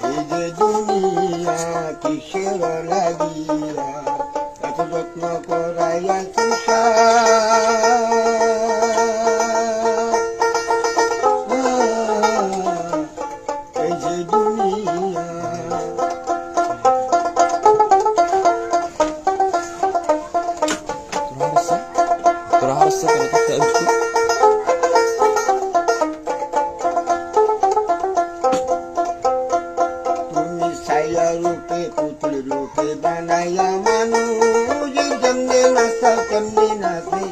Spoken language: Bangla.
এই যে দুনিয়া কিসের লাগিয়া এত যত্ন করাইয়া এই যে দুনিয়া তোরা হারছে তোরা থাকতে আসছি তুমি ছায়া রূপে পুতুল রূপে বানাইয়া মানুষ যেমনি নাচাও তেমনি নাচে